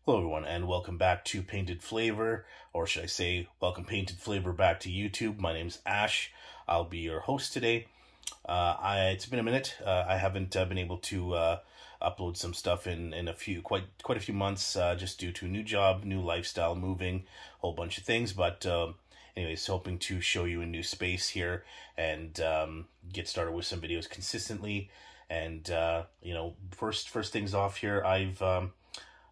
Hello everyone, and welcome back to Painted Flavor, or should I say, welcome Painted Flavor back to YouTube. My name's Ash. I'll be your host today. It's been a minute. I haven't been able to upload some stuff in quite a few months, just due to a new job, new lifestyle, moving, a whole bunch of things. But anyways, hoping to show you a new space here and get started with some videos consistently. And first things off here,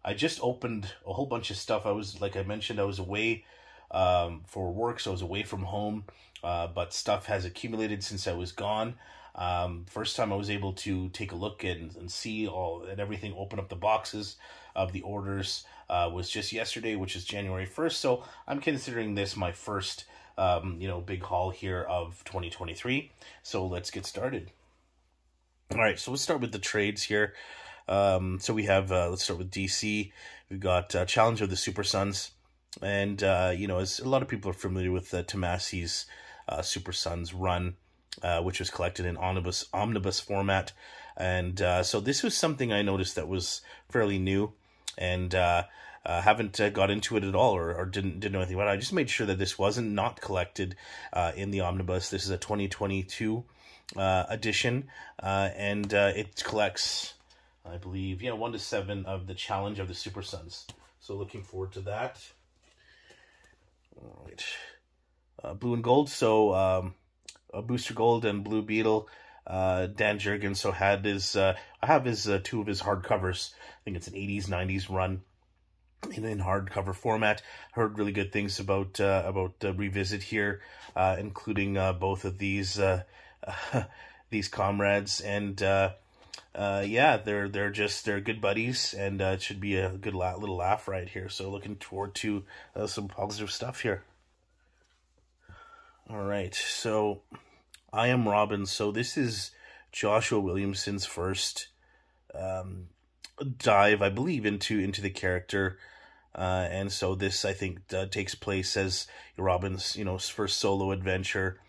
I just opened a whole bunch of stuff. Like I mentioned, I was away for work, so I was away from home, but stuff has accumulated since I was gone. First time I was able to take a look and see everything, open up the boxes of the orders, was just yesterday, which is January 1st. So I'm considering this my first, big haul here of 2023. So let's get started. All right, so let's start with the trades here. So we have, let's start with DC. We've got Challenge of the Super Sons. And, as a lot of people are familiar with Tomasi's Super Sons run, which was collected in omnibus format. And so this was something I noticed that was fairly new, and haven't got into it at all, or didn't know anything about it. I just made sure that this wasn't not collected in the omnibus. This is a 2022 edition, and it collects, I believe, 1 to 7 of the Challenge of the Super Sons. So looking forward to that. All right. Blue and Gold. So Booster Gold and Blue Beetle. Dan Jurgens. So I have his 2 of his hardcovers. I think it's an 80s, 90s run in hardcover format. Heard really good things about Revisit here, including both of these comrades, and they're good buddies, and it should be a good little laugh right here. So looking forward to some positive stuff here. All right, so I Am Robin. So this is Joshua Williamson's first dive, I believe, into the character, and so this, I think, takes place as Robin's first solo adventure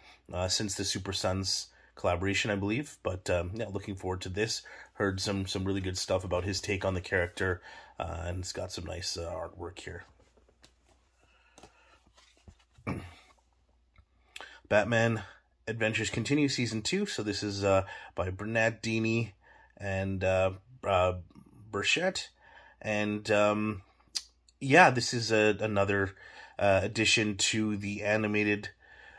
since the Super Sons collaboration, I believe. But looking forward to this. Heard some really good stuff about his take on the character, and it's got some nice artwork here. Batman Adventures Continue Season 2. So this is by Bernat Dini and Burchett, and this is another addition to the animated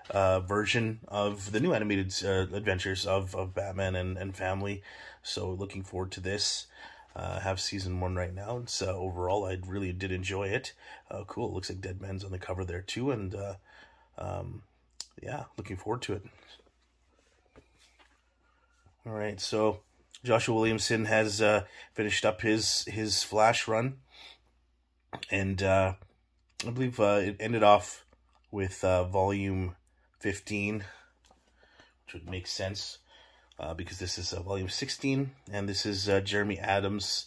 version of the new animated adventures of Batman and family. So looking forward to this. Have season 1 right now. It's overall, I really did enjoy it. Cool. Looks like Deadman's on the cover there too, and looking forward to it. All right, so Joshua Williamson has finished up his Flash run, and I believe it ended off with volume 15, which would make sense because this is volume 16, and this is Jeremy Adams'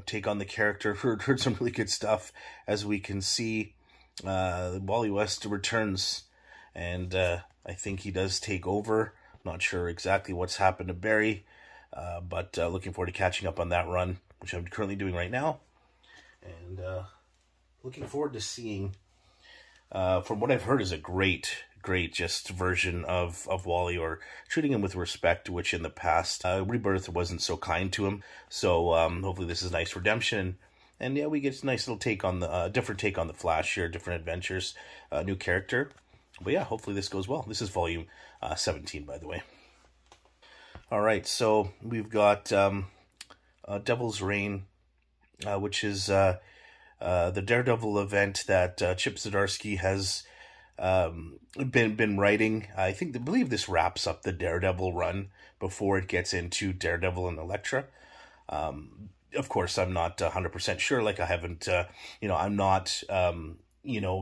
take on the character. Heard some really good stuff, as we can see. Wally West returns, and I think he does take over. Not sure exactly what's happened to Barry, but looking forward to catching up on that run, which I'm currently doing right now, and looking forward to seeing. From what I've heard, is a great just version of Wally, or treating him with respect, which in the past Rebirth wasn't so kind to him. So hopefully this is a nice redemption, and we get a nice little take on the different take on the Flash here, different adventures, new character. But hopefully this goes well. This is volume 17, by the way. All right, so we've got Devil's Reign, which is the Daredevil event that Chip Zdarsky has been writing. I believe this wraps up the Daredevil run before it gets into Daredevil and Elektra. Of course, I'm not 100% sure. Like, I haven't, I'm not,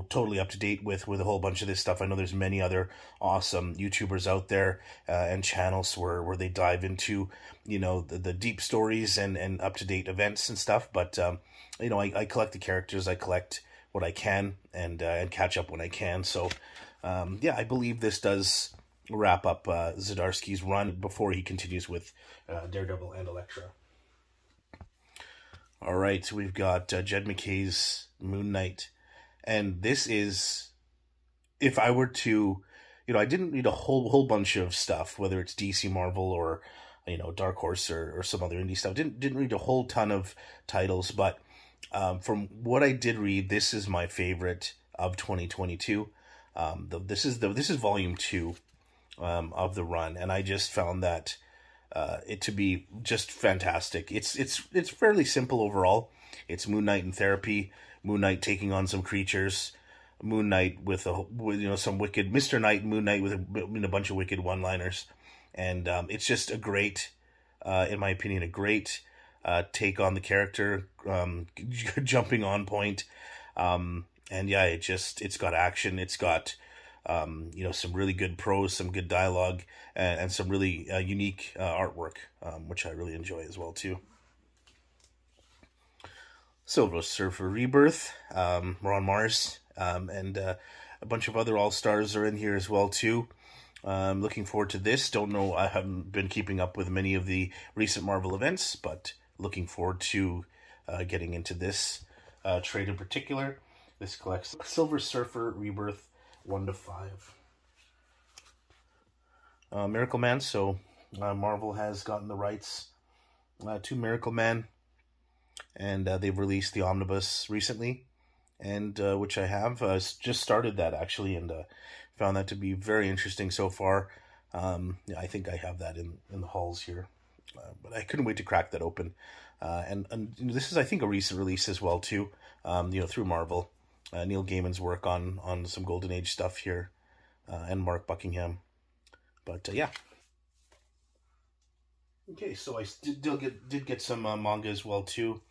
totally up to date with a whole bunch of this stuff. I know there's many other awesome YouTubers out there and channels where they dive into, the deep stories and up-to-date events and stuff. But, I collect the characters. I collect what I can and catch up when I can. So, I believe this does wrap up Zdarsky's run before he continues with Daredevil and Elektra. All right, so we've got Jed McKay's Moon Knight, and this is, if I were to, I didn't read a whole bunch of stuff, whether it's DC, Marvel, or Dark Horse or some other indie stuff. Didn't read a whole ton of titles, but from what I did read, this is my favorite of 2022. This is volume 2 of the run, and I just found that it to be just fantastic. It's fairly simple overall. It's Moon Knight in therapy, Moon Knight taking on some creatures, Moon Knight with some wicked Mr. Knight and Moon Knight with a bunch of wicked one-liners, and it's just a great, in my opinion, a great take on the character, jumping on point, and yeah, it's got action, it's got some really good prose, some good dialogue, and some really unique artwork, which I really enjoy as well too. Silver Surfer Rebirth, we're on Mars, and a bunch of other all-stars are in here as well too. Looking forward to this. Don't know, I haven't been keeping up with many of the recent Marvel events, but looking forward to getting into this trade in particular. This collects Silver Surfer Rebirth 1 to 5. Miracle Man, so Marvel has gotten the rights to Miracle Man, and they've released the Omnibus recently, and which I have just started that actually, and found that to be very interesting so far. I think I have that in the halls here, but I couldn't wait to crack that open. And this is, I think, a recent release as well too, through Marvel. Neil Gaiman's work on some Golden Age stuff here, and Mark Buckingham. But yeah. Okay, so I did get some manga as well too.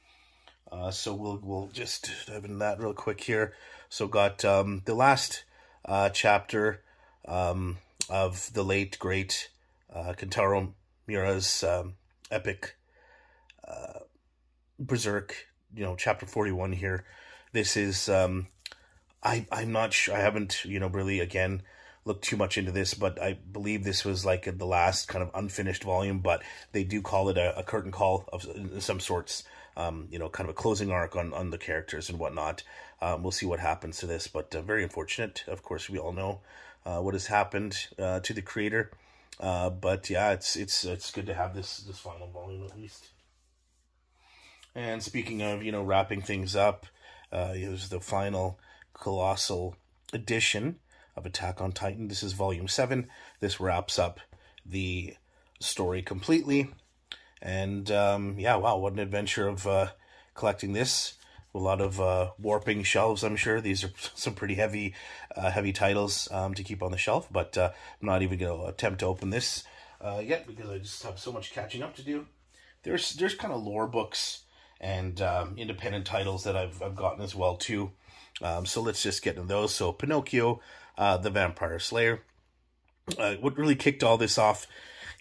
So we'll just dive into that real quick here. So got the last chapter of the late great Kentaro Miura's epic Berserk, chapter 41 here. This is I'm not sure, I haven't really again looked too much into this, but I believe this was like the last kind of unfinished volume, but they do call it a curtain call of some sorts, kind of a closing arc on the characters and whatnot. We'll see what happens to this, but very unfortunate. Of course, we all know what has happened to the creator, but yeah, it's good to have this final volume at least. And speaking of wrapping things up, it was the final colossal edition of Attack on Titan. This is volume 7. This wraps up the story completely. And yeah, wow, what an adventure of collecting this. A lot of warping shelves, I'm sure. These are some pretty heavy titles to keep on the shelf, but I'm not even going to attempt to open this yet because I just have so much catching up to do. There's kind of lore books and independent titles that I've gotten as well too. So let's just get into those. So Pinocchio, the Vampire Slayer. What really kicked all this off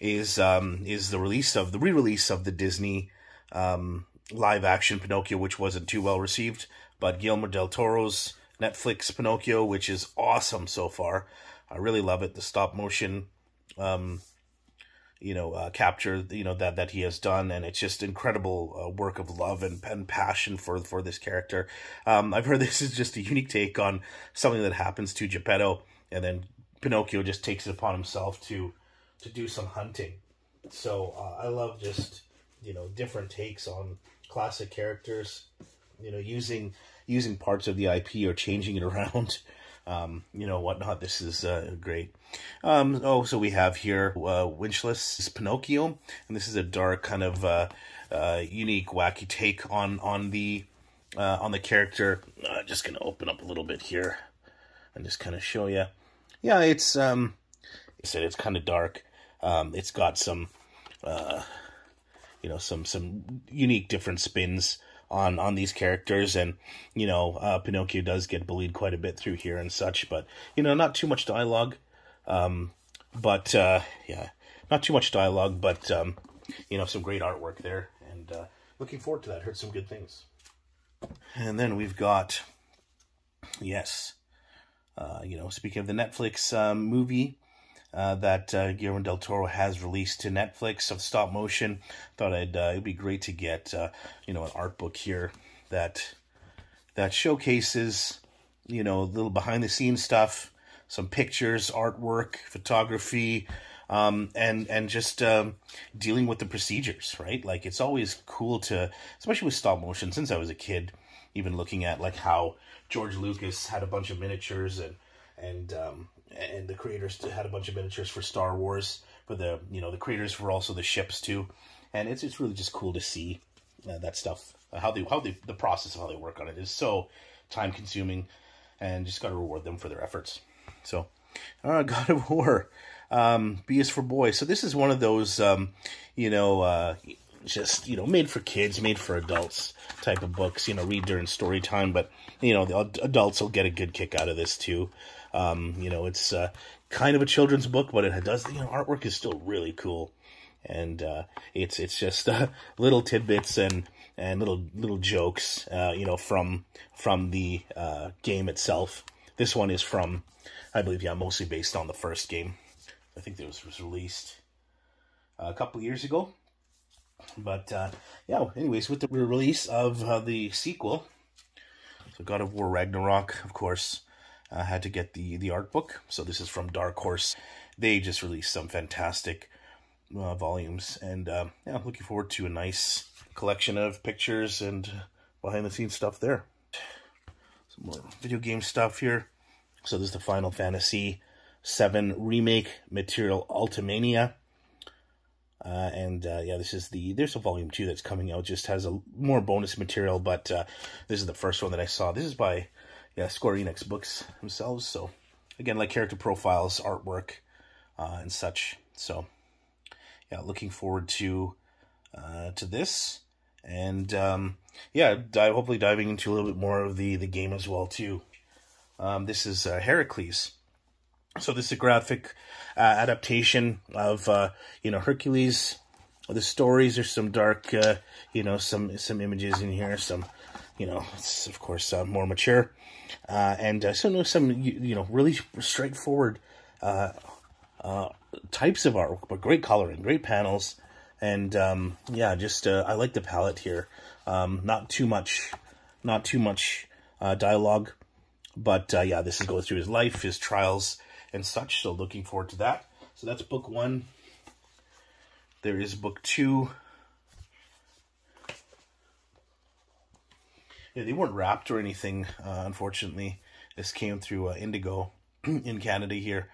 is the re-release of the Disney live action Pinocchio, which wasn't too well received, but Guillermo del Toro's Netflix Pinocchio, which is awesome so far. I really love it. The stop motion capture that he has done, and it's just incredible work of love and passion for this character. I've heard this is just a unique take on something that happens to Geppetto, and then Pinocchio just takes it upon himself to do some hunting. So I love just different takes on classic characters, using parts of the IP or changing it around. Whatnot. This is great. So we have here Winchless Pinocchio, and this is a dark kind of unique, wacky take on the character. Just gonna open up a little bit here and just kind of show you. Yeah, it's it's kind of dark. It's got some some unique different spins on these characters, and Pinocchio does get bullied quite a bit through here and such, but not too much dialogue, but not too much dialogue, but some great artwork there, and looking forward to that. Heard some good things. And then we've got speaking of the Netflix movie, that Guillermo del Toro has released to Netflix of stop motion. Thought it'd be great to get you know, an art book here that showcases, you know, a little behind the scenes stuff, some pictures, artwork, photography, and just dealing with the procedures, right? Like, it's always cool to, especially with stop motion, since I was a kid, even looking at like how George Lucas had a bunch of miniatures and the creators had a bunch of miniatures for Star Wars, for the, you know, the creators for also the ships too. And it's really just cool to see that stuff, the process of how they work on it is so time consuming, and just got to reward them for their efforts. So, God of War, B is for Boy. So this is one of those, you know, just, you know, made for kids, made for adults type of books, you know, read during story time, but, you know, the adults will get a good kick out of this too. You know, it's kind of a children's book, but it does, you know, artwork is still really cool. And it's just little tidbits and little jokes, you know, from the game itself. This one is from, I believe, yeah, mostly based on the first game. I think it was released a couple of years ago. But yeah, anyways, with the release of the sequel, so God of War Ragnarok, of course, had to get the art book. So this is from Dark Horse. They just released some fantastic volumes, and yeah, looking forward to a nice collection of pictures and behind the scenes stuff there. Some more video game stuff here. So this is the Final Fantasy VII Remake Material Ultimania. And yeah, this is there's a volume 2 that's coming out, just has a more bonus material, but this is the first one that I saw. This is by, yeah, Square Enix books themselves. So again, like character profiles, artwork, and such. So yeah, looking forward to this, and yeah, hopefully diving into a little bit more of the game as well too. This is Heracles. So this is a graphic adaptation of you know, Hercules. The stories are some dark, you know, some images in here, some, you know, it's of course more mature, and some you know, really straightforward types of artwork, but great coloring, great panels, and yeah, just I like the palette here. Not too much dialogue, but yeah, this is going through his life, his trials, and such. So looking forward to that. So that's book 1. There is book 2. Yeah, they weren't wrapped or anything, unfortunately. This came through Indigo in Canada here.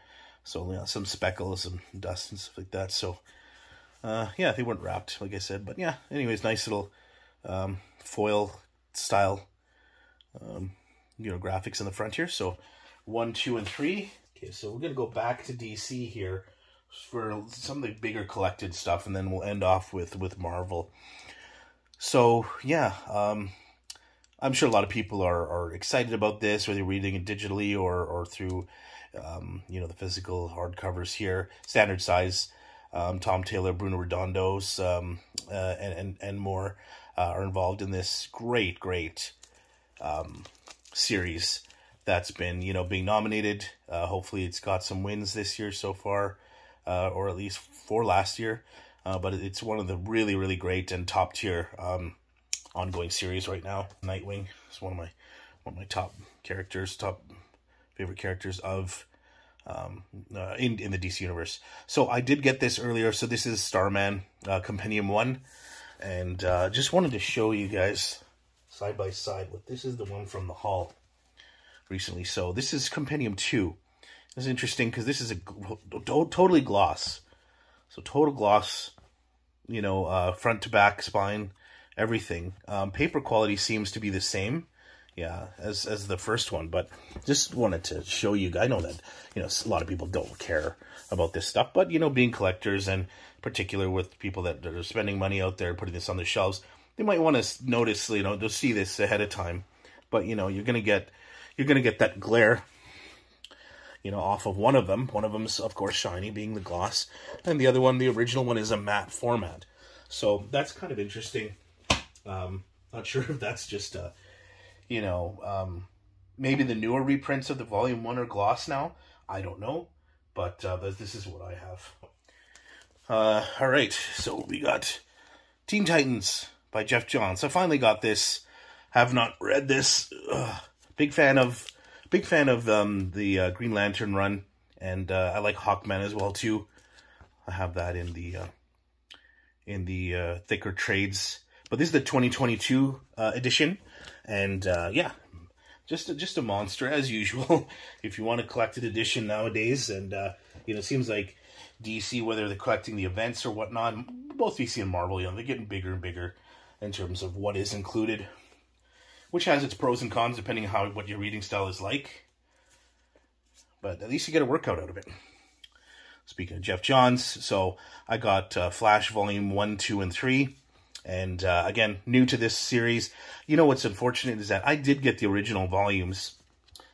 So, you know, some speckles and dust and stuff like that. So, yeah, they weren't wrapped, like I said. But yeah, anyways, nice little foil style, you know, graphics in the front here. So 1, 2, and 3. Okay, so we're going to go back to DC here for some of the bigger collected stuff, and then we'll end off with Marvel. So, yeah, I'm sure a lot of people are excited about this, whether you're reading it digitally or through, you know, the physical hardcovers here. Standard size, Tom Taylor, Bruno Redondo's, and more are involved in this great series that's been, you know, being nominated. Hopefully it's got some wins this year so far, or at least for last year. But it's one of the really great and top tier ongoing series right now. Nightwing is one of my top favorite characters of in the DC universe. So I did get this earlier. So this is Starman Compendium 1, and just wanted to show you guys side by side. But this is the one from the haul recently. So this is Compendium 2. This is interesting because this is a totally gloss. So total gloss, you know, front to back, spine, everything. Paper quality seems to be the same, yeah, as the first one, but just wanted to show you. I know that, you know, a lot of people don't care about this stuff, but, you know, being collectors, and particular with people that are spending money out there putting this on the shelves, they might want to notice, you know, to see this ahead of time. But, you know, you're gonna get that glare, you know, off of one of them. One of them's, of course, shiny, being the gloss, and the other one, the original one, is a matte format. So that's kind of interesting. Not sure if that's just you know, maybe the newer reprints of the Volume 1 are gloss now. I don't know. but this is what I have. All right, so we got Teen Titans by Jeff Johns. I finally got this. Have not read this. Big fan of the Green Lantern run, and I like Hawkman as well too. I have that in the thicker trades, but this is the 2022 edition, and yeah, just a monster as usual. If you want a collected edition nowadays, and you know, it seems like DC, whether they're collecting the events or whatnot, both DC and Marvel, you know, they're getting bigger and bigger in terms of what is included, which has its pros and cons depending on what your reading style is like. But at least you get a workout out of it. Speaking of Jeff Johns, so I got Flash Volume 1, 2, and 3. And again, new to this series. You know what's unfortunate is that I did get the original volumes.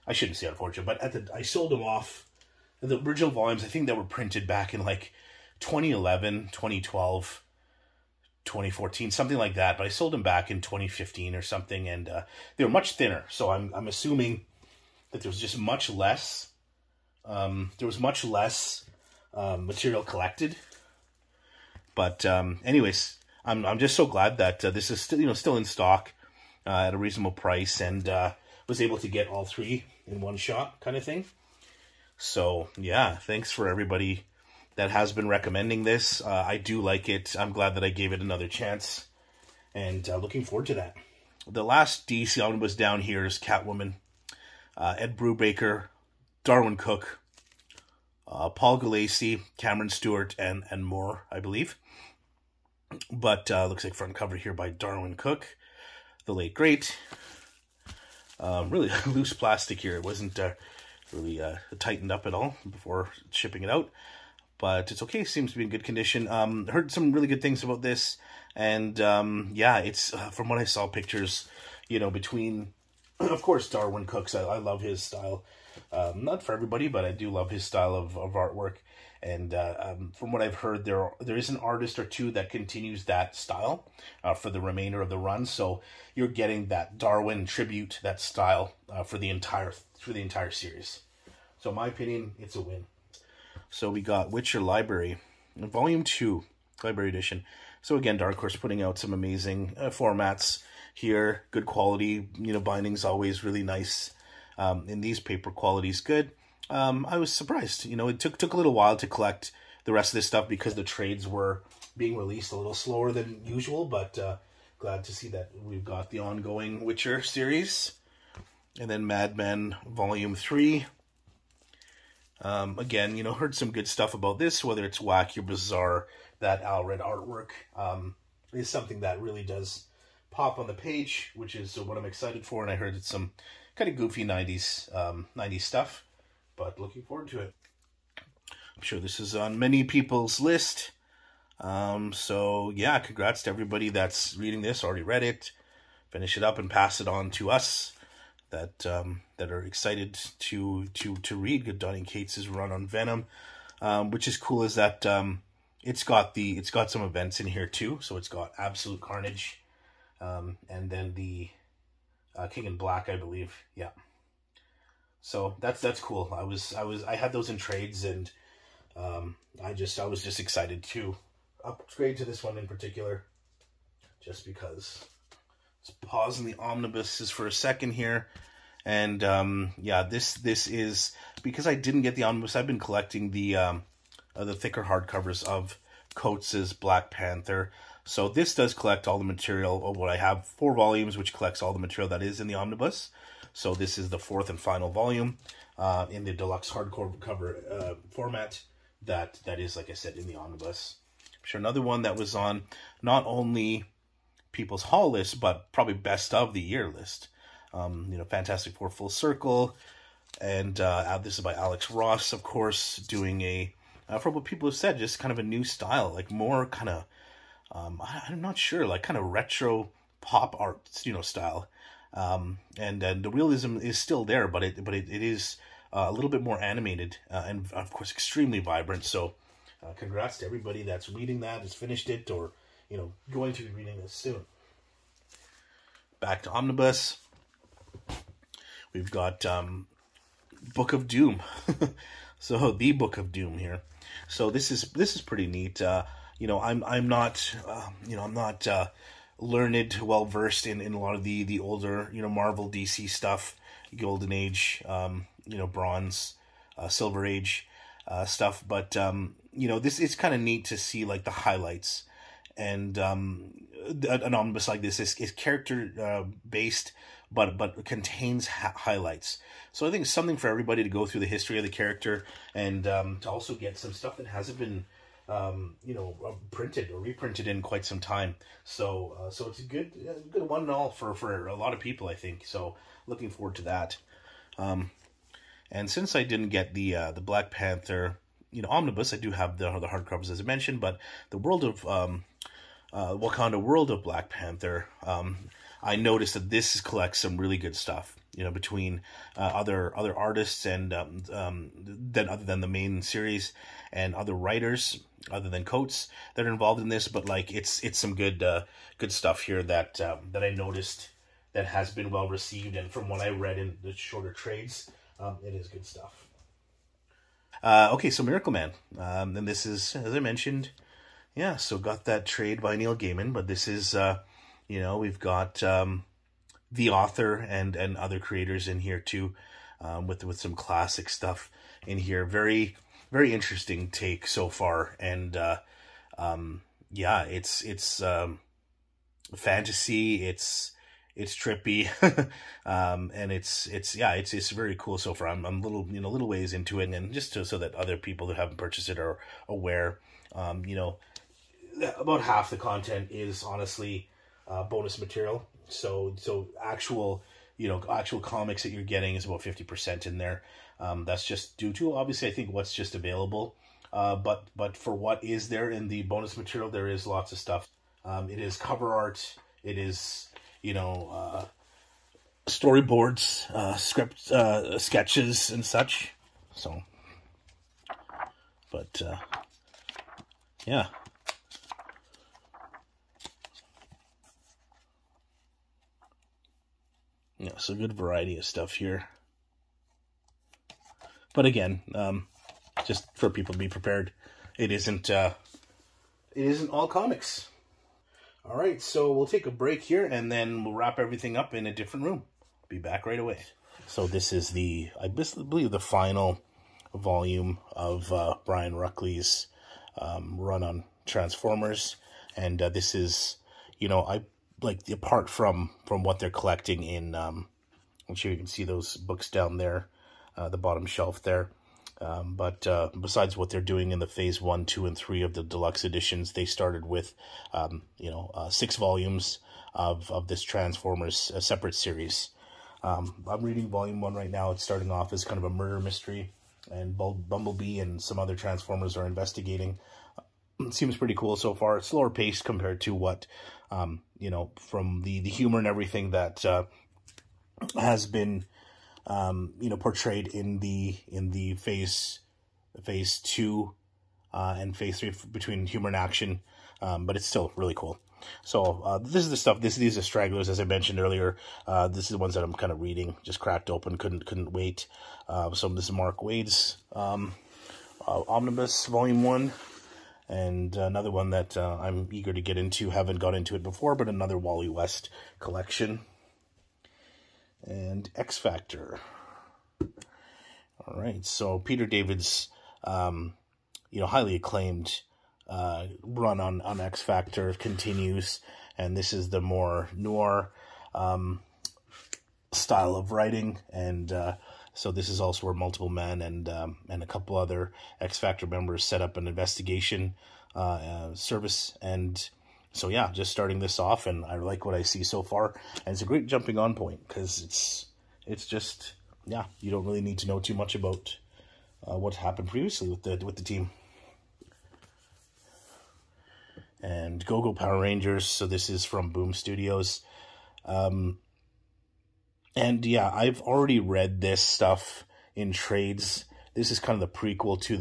I shouldn't say unfortunate, but I sold them off. The original volumes, I think, that were printed back in like 2011, 2012, 2014, something like that. But I sold them back in 2015 or something, and they were much thinner. So I'm assuming that there was just much less. Material collected. But anyways, I'm just so glad that this is still in stock at a reasonable price, and was able to get all three in one shot, kind of thing. So yeah, thanks for everybody that has been recommending this. I do like it. I'm glad that I gave it another chance, and looking forward to that. The last DC Omnibus down here is Catwoman. Ed Brubaker, Darwin Cook, Paul Gulacy, Cameron Stewart, and more, I believe. But looks like front cover here by Darwin Cook, the late great. Really loose plastic here. It wasn't really tightened up at all before shipping it out, but it's okay. Seems to be in good condition. Heard some really good things about this, and yeah, it's from what I saw pictures, you know, between, of course, Darwin Cook's. I love his style. Not for everybody, but I do love his style of artwork. And from what I've heard, there is an artist or two that continues that style for the remainder of the run. So you're getting that Darwin tribute, that style for the entire series. So in my opinion, it's a win. So we got Witcher Library, Volume 2, Library Edition. So again, Dark Horse putting out some amazing formats here. Good quality, you know, bindings always really nice. In these, paper quality is good. I was surprised. You know, it took a little while to collect the rest of this stuff because the trades were being released a little slower than usual, but glad to see that we've got the ongoing Witcher series. And then Mad Men Volume 3. Again, you know, heard some good stuff about this, whether it's wacky or bizarre. That Alred artwork is something that really does pop on the page, which is what I'm excited for. And I heard it's some kind of goofy 90s stuff, but looking forward to it. I'm sure this is on many people's list. So yeah, congrats to everybody that's reading this, already read it, finish it up and pass it on to us that are excited to read Good Donnie Cates' run on Venom. Which is cool is that it's got some events in here too. So it's got Absolute Carnage, and then the King in Black, I believe. Yeah. So that's cool. I had those in trades, and I was just excited to upgrade to this one in particular, just because. Let's pause in the omnibuses for a second here. And yeah, this is, because I didn't get the omnibus, I've been collecting the thicker hardcovers of Coates' Black Panther. So this does collect all the material of what I have, 4 volumes, which collects all the material that is in the omnibus. So this is the 4th and final volume in the deluxe hardcover format that is, like I said, in the omnibus. I'm sure another one that was on not only people's haul list, but probably best of the year list. You know, Fantastic Four Full Circle, and this is by Alex Ross, of course, doing a, from what people have said, just kind of a new style, like more kind of, I'm not sure, like kind of retro pop art, you know, style. And the realism is still there, but it is a little bit more animated, and of course extremely vibrant. So congrats to everybody that's reading that, has finished it, or, you know, going to be reading this soon. Back to Omnibus. We've got Book of Doom. So the Book of Doom here. So this is pretty neat. You know, I'm not I'm not learned, well versed in a lot of the older, you know, Marvel, DC stuff, Golden Age, you know, Bronze, Silver Age stuff. But you know, it's kind of neat to see like the highlights. And an omnibus like this is character based, but contains highlights. So I think it's something for everybody to go through the history of the character, and to also get some stuff that hasn't been you know, printed or reprinted in quite some time. So so it's a good one and all for a lot of people, I think. So looking forward to that. And since I didn't get the Black Panther, you know, omnibus, I do have the hardcovers as I mentioned, but the World of Wakanda World of Black Panther, I noticed that this collects some really good stuff, you know, between other artists and then other than the main series, and other writers other than Coates that are involved in this. But like it's some good stuff here that I noticed that has been well received, and from what I read in the shorter trades, it is good stuff. Okay, so Miracle Man, and this is, as I mentioned, yeah, so got that trade by Neil Gaiman, but this is, you know, we've got the author and other creators in here too, with some classic stuff in here. Very, very interesting take so far, and yeah, it's fantasy, it's trippy, and it's very cool so far. I'm little ways into it, and just so that other people that haven't purchased it are aware. You know, about half the content is honestly bonus material. So actual comics that you're getting is about 50% in there. That's just due to, obviously, I think what's just available. But for what is there in the bonus material, there is lots of stuff. It is cover art. It is, you know, storyboards, script, sketches and such. So, but yeah. Yeah, so good variety of stuff here. But again, just for people to be prepared, it isn't all comics. All right, so we'll take a break here, and then we'll wrap everything up in a different room. Be back right away. So this is I believe the final volume of Brian Ruckley's run on Transformers, and this is, you know, I like, apart from what they're collecting in, I'm sure you can see those books down there, the bottom shelf there. But besides what they're doing in the phase 1, 2, and 3 of the deluxe editions, they started with, 6 volumes of this Transformers separate series. I'm reading volume 1 right now. It's starting off as kind of a murder mystery, and Bumblebee and some other Transformers are investigating. It seems pretty cool so far. It's slower paced compared to what, you know, from the humor and everything that has been, you know, portrayed in the phase 2 and phase 3 between humor and action, but it's still really cool. So this is the stuff. These are stragglers, as I mentioned earlier. This is the ones that I'm kind of reading, just cracked open, couldn't wait. So this is Mark Waid's Omnibus Volume 1. And another one that I'm eager to get into, haven't got into it before, but another Wally West collection. And X Factor. All right, so Peter David's, you know, highly acclaimed run on X Factor continues, and this is the more noir style of writing, and so this is also where Multiple Men and a couple other X Factor members set up an investigation service. And so, yeah, just starting this off, and I like what I see so far. And it's a great jumping on point, because it's just, yeah, you don't really need to know too much about what happened previously with the team. And Go-Go Power Rangers, so this is from Boom Studios. And yeah, I've already read this stuff in trades. This is kind of the prequel to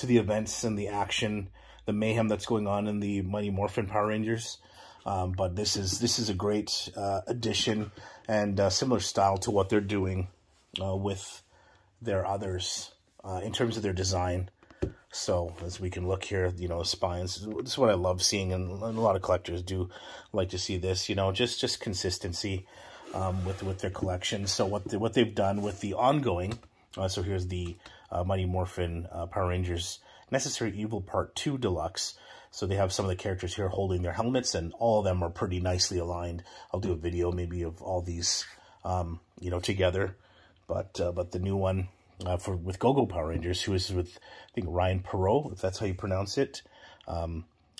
the events and the action, the mayhem that's going on in the Mighty Morphin Power Rangers. But this is a great addition, and similar style to what they're doing with their others in terms of their design. So as we can look here, you know, spines, this is what I love seeing, and a lot of collectors do like to see this, you know, just consistency with their collection. So what they've done with the ongoing, so here's the Mighty Morphin Power Rangers Necessary Evil Part 2 Deluxe. So they have some of the characters here holding their helmets, and all of them are pretty nicely aligned. I'll do a video maybe of all these, you know, together. But the new one with Go-Go Power Rangers, who is with, I think, Ryan Perot, if that's how you pronounce it.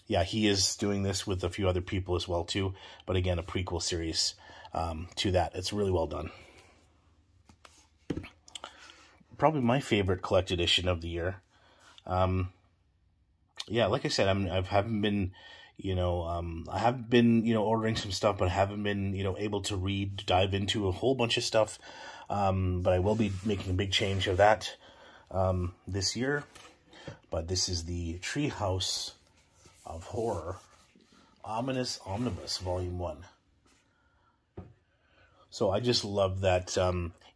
Yeah, he is doing this with a few other people as well, too. But again, a prequel series to that. It's really well done. Probably my favorite collected edition of the year. Yeah, like I said, I haven't been, you know, I have been, you know, ordering some stuff, but I haven't been, you know, able to dive into a whole bunch of stuff. But I will be making a big change of that this year. But this is the Treehouse of Horror Ominous Omnibus Volume 1. So I just love that,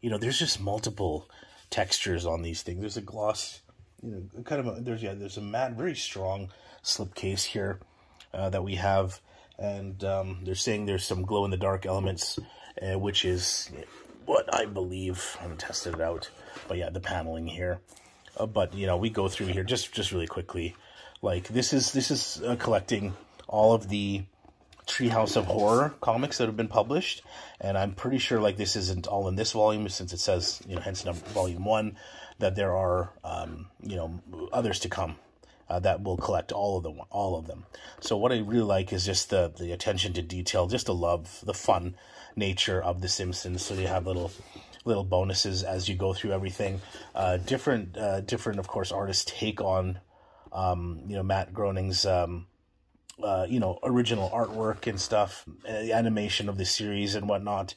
you know, there's just multiple textures on these things. There's a gloss, you know, kind of there's a matte, very strong slipcase here that we have, and they're saying there's some glow-in-the-dark elements, which is what I believe. I haven't tested it out, but yeah, the paneling here. But you know, we go through here just really quickly. Like this is collecting all of the Treehouse of Horror comics that have been published, and I'm pretty sure like this isn't all in this volume, since it says, you know, hence volume 1, that there are you know, others to come that will collect all of them. So what I really like is just the attention to detail, just the love, the fun nature of The Simpsons. So you have little bonuses as you go through everything. Different of course artists take on you know, Matt Groening's you know, original artwork and stuff, animation of the series and whatnot,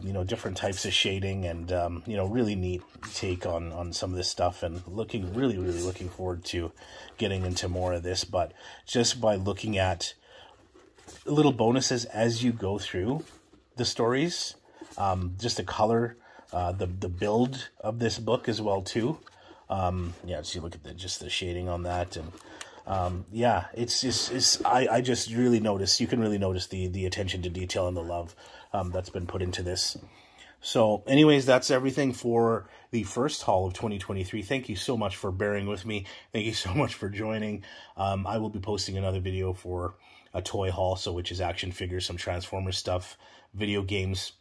you know, different types of shading, and you know, really neat take on some of this stuff, and really looking forward to getting into more of this. But just by looking at little bonuses as you go through the stories, just the color, the build of this book as well too. Yeah, so you look at just the shading on that, and yeah, I just really notice, you can really notice the attention to detail and the love that's been put into this. So anyways, that's everything for the first haul of 2023. Thank you so much for bearing with me. Thank you so much for joining. I will be posting another video for a toy haul, so which is action figures, some Transformers stuff, video games,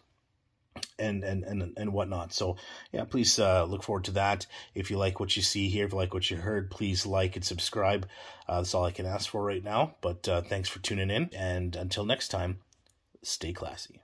and whatnot. So yeah, please look forward to that. If you like what you see here, if you like what you heard, please like and subscribe. That's all I can ask for right now. But thanks for tuning in, and until next time, stay classy.